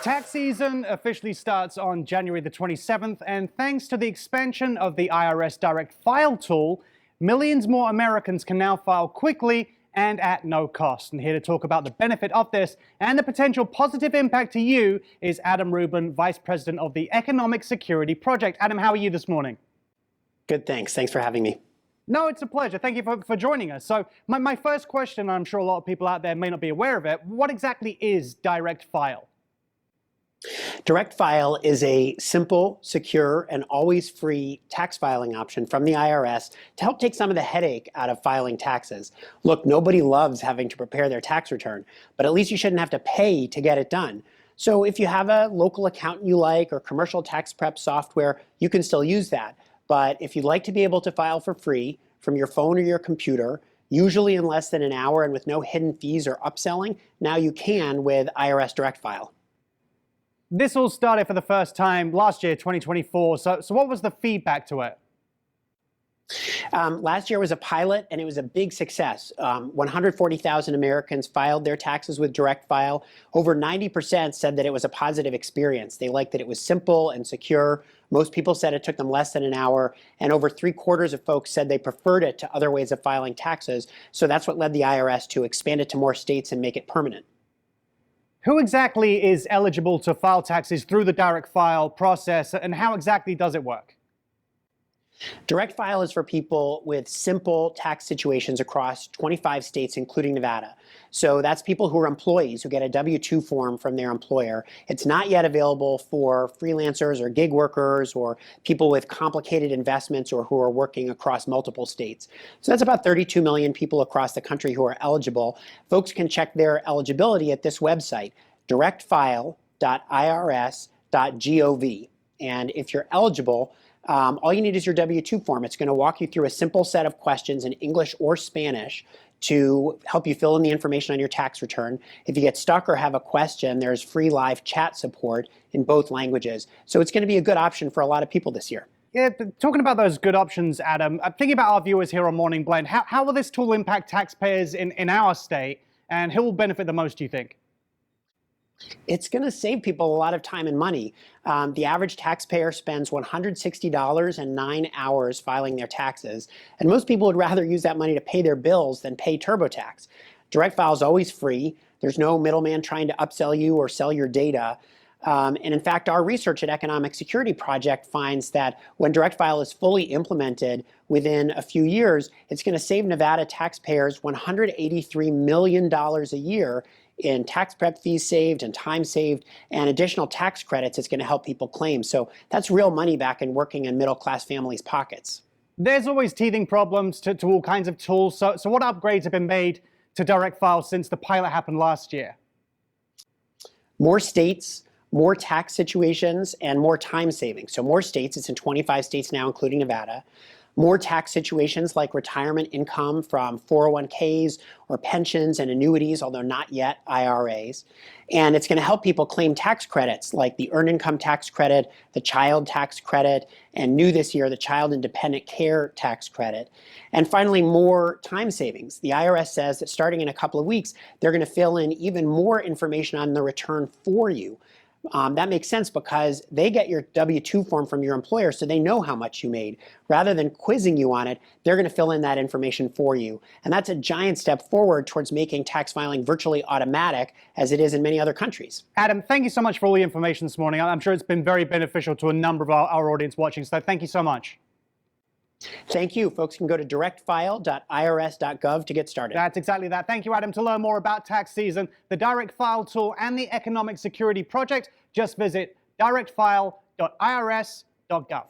Tax season officially starts on January the 27th, and thanks to the expansion of the IRS Direct File tool, millions more Americans can now file quickly and at no cost. And here to talk about the benefit of this and the potential positive impact to you is Adam Rubin, Vice President of the Economic Security Project. Adam, how are you this morning? Good, thanks. Thanks for having me. No, it's a pleasure. Thank you for joining us. So my first question, I'm sure a lot of people out there may not be aware of it, what exactly is Direct File? Direct File is a simple, secure, and always free tax filing option from the IRS to help take some of the headache out of filing taxes. Look, nobody loves having to prepare their tax return, but at least you shouldn't have to pay to get it done. So if you have a local accountant you like or commercial tax prep software, you can still use that. But if you'd like to be able to file for free from your phone or your computer, usually in less than an hour and with no hidden fees or upselling, now you can with IRS Direct File. This all started for the first time last year, 2024. So what was the feedback to it? Last year was a pilot, and it was a big success. 140,000 Americans filed their taxes with Direct File. Over 90% said that it was a positive experience. They liked that it was simple and secure. Most people said it took them less than an hour, and over 3/4 of folks said they preferred it to other ways of filing taxes. So that's what led the IRS to expand it to more states and make it permanent. Who exactly is eligible to file taxes through the Direct File process, and how exactly does it work? Direct File is for people with simple tax situations across 25 states, including Nevada. So that's people who are employees who get a W-2 form from their employer. It's not yet available for freelancers or gig workers or people with complicated investments or who are working across multiple states. So that's about 32 million people across the country who are eligible. Folks can check their eligibility at this website, directfile.irs.gov. And if you're eligible, all you need is your W-2 form. It's going to walk you through a simple set of questions in English or Spanish to help you fill in the information on your tax return. If you get stuck or have a question, there's free live chat support in both languages. So it's going to be a good option for a lot of people this year. Yeah, talking about those good options, Adam, I'm thinking about our viewers here on Morning Blend. How will this tool impact taxpayers in our state, and who will benefit the most, do you think? It's going to save people a lot of time and money. The average taxpayer spends $160 and 9 hours filing their taxes, and most people would rather use that money to pay their bills than pay TurboTax. Direct File is always free. There's no middleman trying to upsell you or sell your data. And in fact, our research at Economic Security Project finds that when Direct File is fully implemented within a few years, it's going to save Nevada taxpayers $183 million a year in tax prep fees saved and time saved and additional tax credits it's going to help people claim. So that's real money back in working and middle-class families' pockets. There's always teething problems to all kinds of tools. So what upgrades have been made to Direct File since the pilot happened last year? More states, more tax situations, and more time saving. So more states, it's in 25 states now, including Nevada. More tax situations like retirement income from 401ks or pensions and annuities, although not yet IRAs. And it's going to help people claim tax credits like the earned income tax credit, the child tax credit, and new this year, the child independent care tax credit. And finally, more time savings. The IRS says that starting in a couple of weeks, they're going to fill in even more information on the return for you. That makes sense because they get your W-2 form from your employer, so they know how much you made. Rather than quizzing you on it, they're going to fill in that information for you. And that's a giant step forward towards making tax filing virtually automatic, as it is in many other countries. Adam, thank you so much for all the information this morning. I'm sure it's been very beneficial to a number of our audience watching, so thank you so much. Thank you. Folks can go to directfile.irs.gov to get started. That's exactly that. Thank you, Adam. To learn more about tax season, the Direct File tool, and the Economic Security Project, just visit directfile.irs.gov.